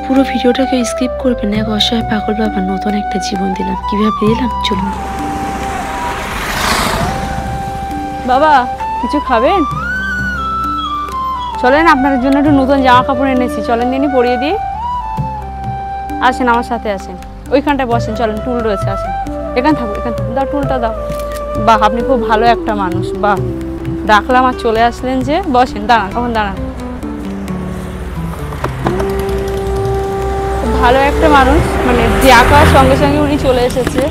পুরো ভিডিওটাকে স্কিপ করবেন। এক অসহায় পাগল বাবা নতুন একটা জীবন দিলাম, কিভাবে দিলাম চলুন। বাবা কিছু খাবেন? চলেন আপনার জন্য একটু নতুন জামা কাপড় এনেছি, চলেন দিনই পরিয়ে দিই। আসেন আমার সাথে আসেন, ওইখানটায় বসেন, চলেন টুল রয়েছে, আসেন এখানে থাকবো, এখানে দাও টুলটা দাও। বাহ আপনি খুব ভালো একটা মানুষ, বাহ ডাকলাম আর চলে আসলেন যে। বসেন, দাঁড়ান তখন দাঁড়ান। খুব ভালো একটা মানুষ, মানে ডাকার সঙ্গে সঙ্গে উনি চলে এসেছে।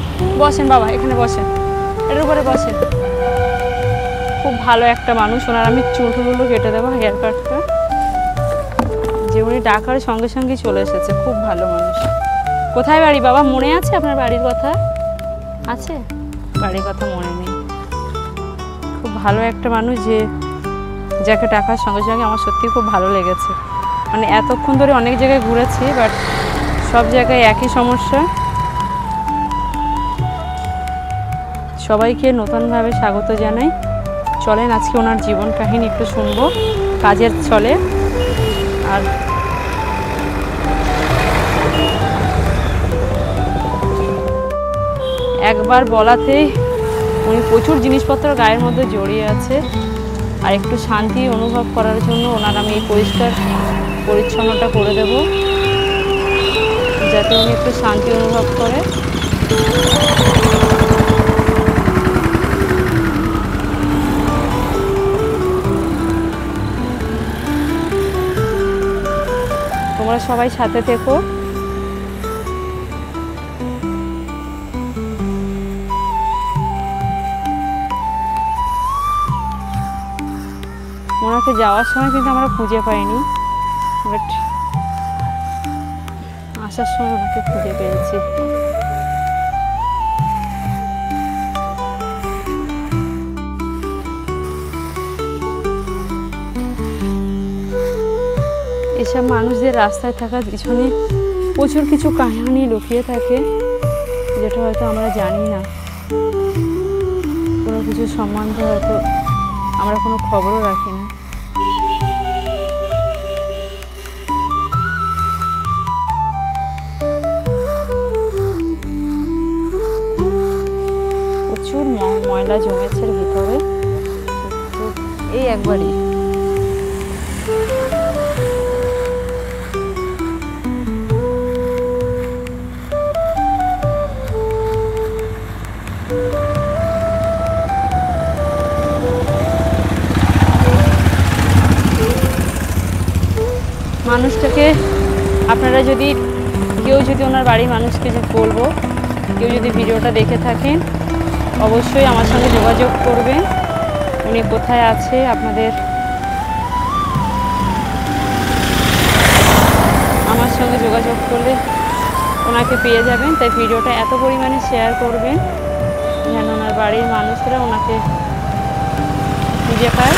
বসেন বাবা, এখানে বসেন, এর উপরে বসেন। খুব ভালো একটা মানুষ, ওনার আমি চুলগুলো কেটে দেবো, হেয়ার কাটটা। যে উনি ডাকার সঙ্গে সঙ্গে চলে এসেছে, খুব ভালো মানুষ। কোথায় বাড়ি বাবা, মনে আছে আপনার বাড়ির কথা? আছে? বাড়ির কথা মনে নেই। খুব ভালো একটা মানুষ, যে যাকে ডাকার সঙ্গে সঙ্গে আমার সত্যি খুব ভালো লেগেছে। মানে এতক্ষণ ধরে অনেক জায়গায় ঘুরেছি, বাট সব জায়গায় একই সমস্যা। সবাইকে নতুনভাবে স্বাগত জানাই। চলেন আজকে ওনার জীবন কাহিনী একটু শুনবো কাজের ছলে। আর একবার বলাতেই উনি প্রচুর জিনিসপত্র গায়ের মধ্যে জড়িয়ে আছে। আর একটু শান্তি অনুভব করার জন্য ওনার আমি এই পরিষ্কার পরিচ্ছন্নটা করে দেব, যাতে উনি একটু শান্তি অনুভব করে। তোমরা সবাই সাথে থেকো। ওনাকে যাওয়ার সময় কিন্তু আমরা খুঁজে পাইনি, বাট আসার সময় ওনাকে খুঁজে পেয়েছি। এসব মানুষদের রাস্তায় থাকার পিছনে প্রচুর কিছু কাহিনী লুকিয়ে থাকে, যেটা হয়তো আমরা জানি না। কোনো কিছু সম্বন্ধে হয়তো আমরা কোনো খবরও রাখি না। প্রচুর ময়লা জমেছে ভিতরে, এই একবারই। মানুষটাকে আপনারা যদি কেউ যদি ওনার বাড়ির মানুষকে যে বলবো, কেউ যদি ভিডিওটা দেখে থাকেন অবশ্যই আমার সঙ্গে যোগাযোগ করবেন। উনি কোথায় আছে আপনাদের আমার সঙ্গে যোগাযোগ করলে ওনাকে পেয়ে যাবেন। তাই ভিডিওটা এত পরিমাণে শেয়ার করবেন যেন ওনার বাড়ির মানুষরা ওনাকে খুঁজে পায়।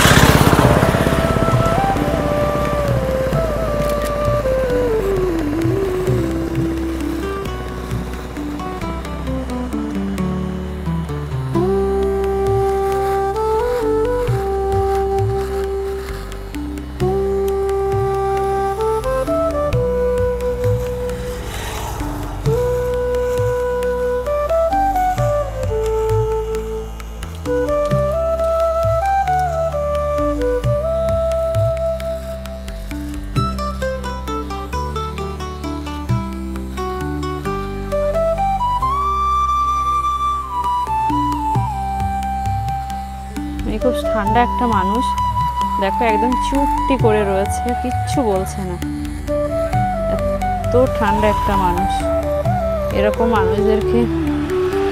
খুব ঠান্ডা একটা মানুষ, দেখো একদম চুপটি করে রয়েছে, কিচ্ছু বলছে না। এত ঠান্ডা একটা মানুষ। এরকম মানুষদেরকে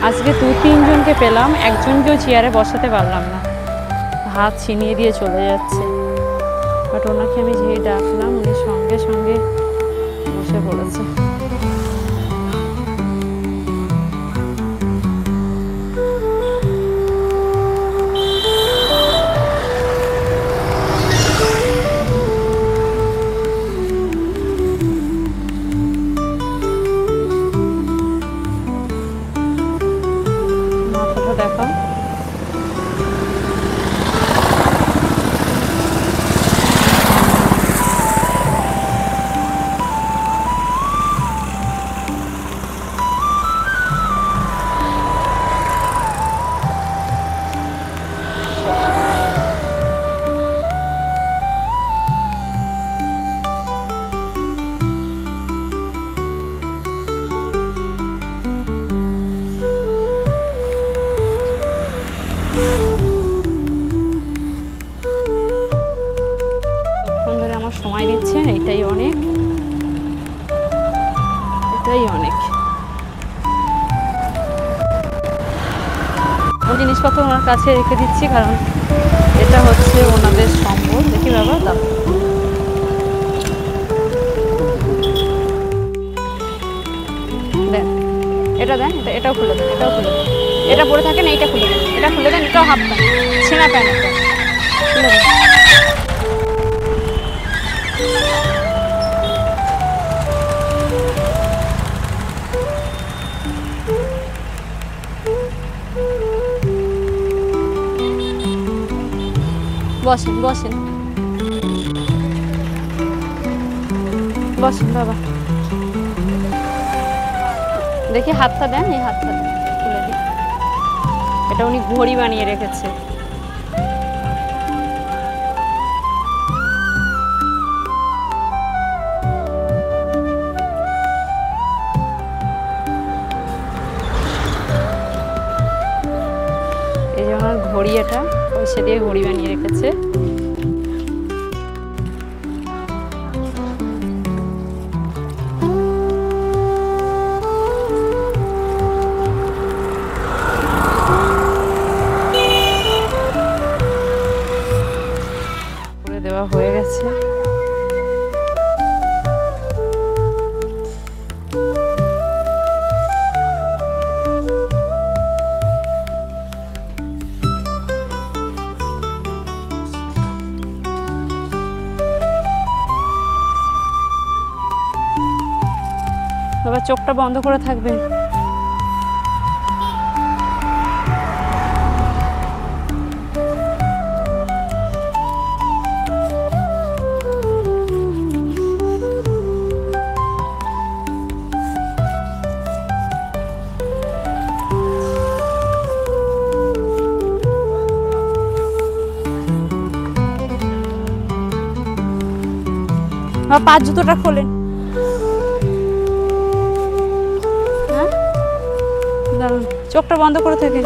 আজকে 2-3 জনকে পেলাম, একজনকেও চেয়ারে বসাতে পারলাম না, হাত ছিনিয়ে দিয়ে চলে যাচ্ছে। বাট ওনাকে আমি যেই ডাকলাম উনি সঙ্গে সঙ্গে বসে পড়েছে। দেখাও। এটাই অনেক। জিনিসপত্র ওনার কাছে রেখে দিচ্ছি, কারণ এটা হচ্ছে ওনাদের সম্বল। দেখি বাবা, দাও। দেন, এটা দেন, এটাও খুলে দেন, এটাও খুলে দেন। এটা পরে থাকেন, এইটা খুলে দেন, এটা খুলে দেন, এটাও হাফ প্যান্ট, ছেঁড়া প্যান্ট এটা খুলে দেন। বসেন বসেন বসেন বাবা। দেখি হাতটা দেন, এই হাতটা দেন, খুলে দিই। এটা উনি ঘড়ি বানিয়ে রেখেছে। এই যে ওনার ঘড়ি, এটা পয়সা দিয়ে ঘড়ি বানিয়ে রেখেছে। দেওয়া হয়ে গেছে। বাবা চোখটা বন্ধ করে থাকবেন। পা জুতোটা খোলেন। হ্যাঁ, দাঁড়ান, চোখটা বন্ধ করে থাকেন।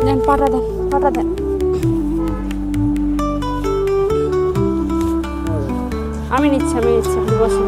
দেন, পাটা দেন, পাটা দেন। আমি নিচ্ছি, আমি নিচ্ছি, আপনি বসুন।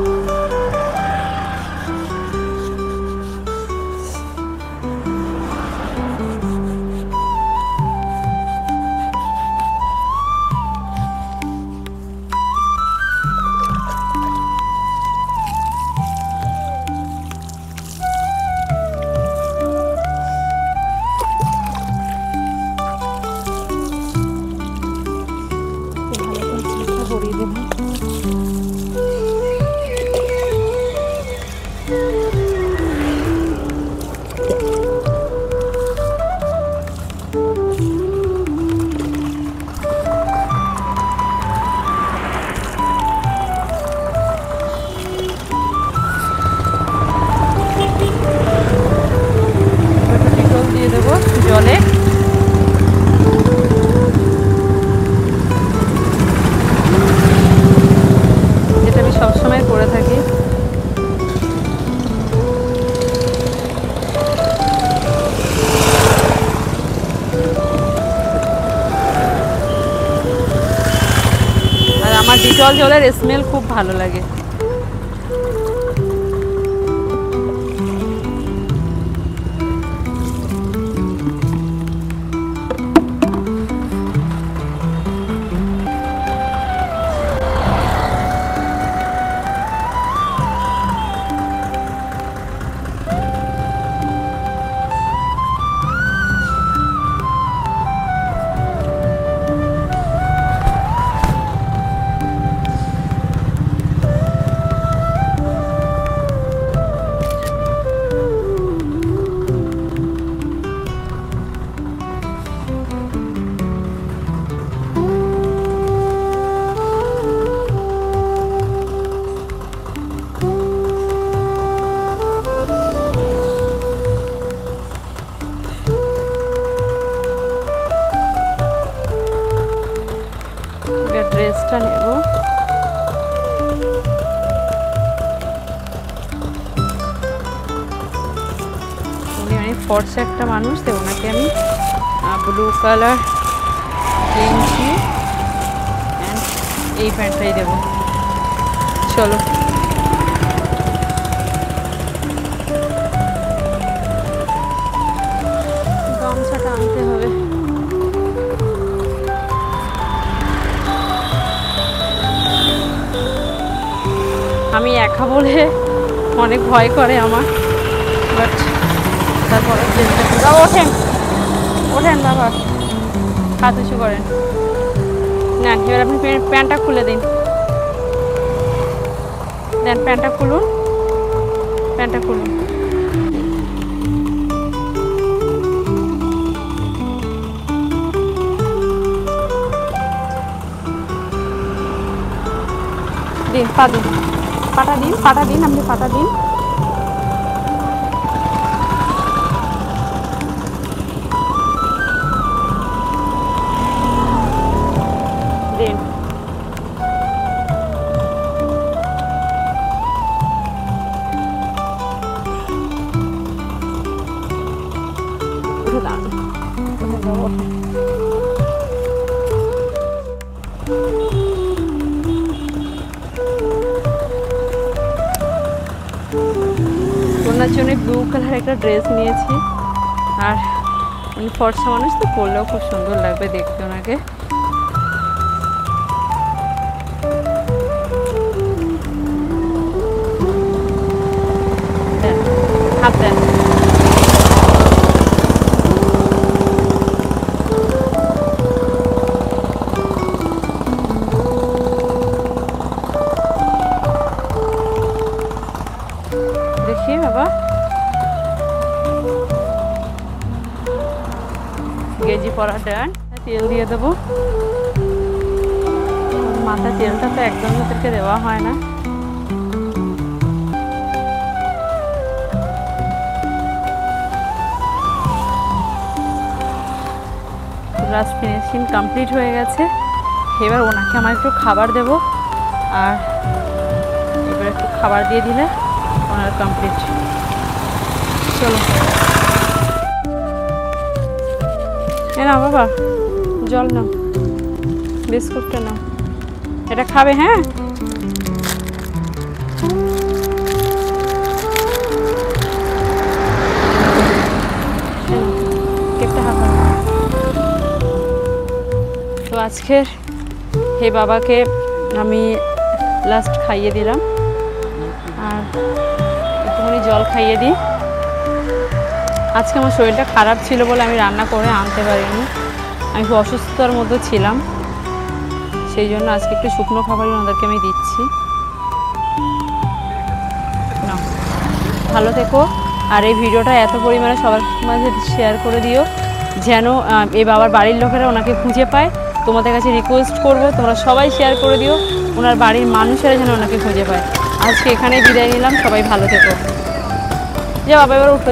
জলে যেটা আমি সবসময় করে থাকি। আর আমার ডিটল জলের স্মেল খুব ভালো লাগে। ড্রেসটা নেব। উনি অনেক ফর্সা একটা মানুষ, তো ওনাকে আমি ব্লু কালার গেঞ্জি অ্যান্ড এই প্যান্টটাই দেবো। চলো একা বলে অনেক ভয় করে আমার, বাট তারপরে বাবা ওঠেন ওঠেন বাবা, হাত উঁচু করেন। নেন এবার আপনি প্যান্টটা খুলে দিন, দেন প্যান্টটা খুলুন, প্যান্টটা খুলুন। দিন পা দিন, পাটা দিন, পাটা দিন, আপনি পাটা দিন। দিন উঠে দাঁড়ান, ওনার জন্য ব্লু কালার একটা ড্রেস নিয়েছি, আর উনি ফর্সা মানুষ তো, পরলেও খুব সুন্দর লাগবে দেখতে ওনাকে। হাত দেন, দেখি বাবা গেঞ্জি পরা দেন, তেল দিয়ে দেবো। মাথা তেলটা তো একদম ওদেরকে দেওয়া হয় না। লাস্ট ফিনিশিং কমপ্লিট হয়ে গেছে। এবার ওনাকে আমার একটু খাবার দেবো, আর এবার একটু খাবার দিয়ে দিলে ওনার কমপ্লিট। চলো না বাবা, জল নাও, বিস্কুটটা নাও, এটা খাবে। হ্যাঁ কেকটা হাঁকা। তো আজকের এই বাবাকে আমি লাস্ট খাইয়ে দিলাম, আর একটুখানি জল খাইয়ে দিই। আজকে আমার শরীরটা খারাপ ছিল বলে আমি রান্না করে আনতে পারিনি, আমি খুব অসুস্থতার মধ্যে ছিলাম, সেই জন্য আজকে একটু শুকনো খাবারই ওনাদেরকে আমি দিচ্ছি। না ভালো থেকো, আর এই ভিডিওটা এত পরিমাণে সবার মাঝে শেয়ার করে দিও যেন এই বাবার বাড়ির লোকেরা ওনাকে খুঁজে পায়। তোমাদের কাছে রিকোয়েস্ট করবো তোমরা সবাই শেয়ার করে দিও, ওনার বাড়ির মানুষেরা যেন ওনাকে খুঁজে পায়। আজকে এখানেই বিদায় নিলাম, সবাই ভালো থেকো। যে বাবা এবার উঠো।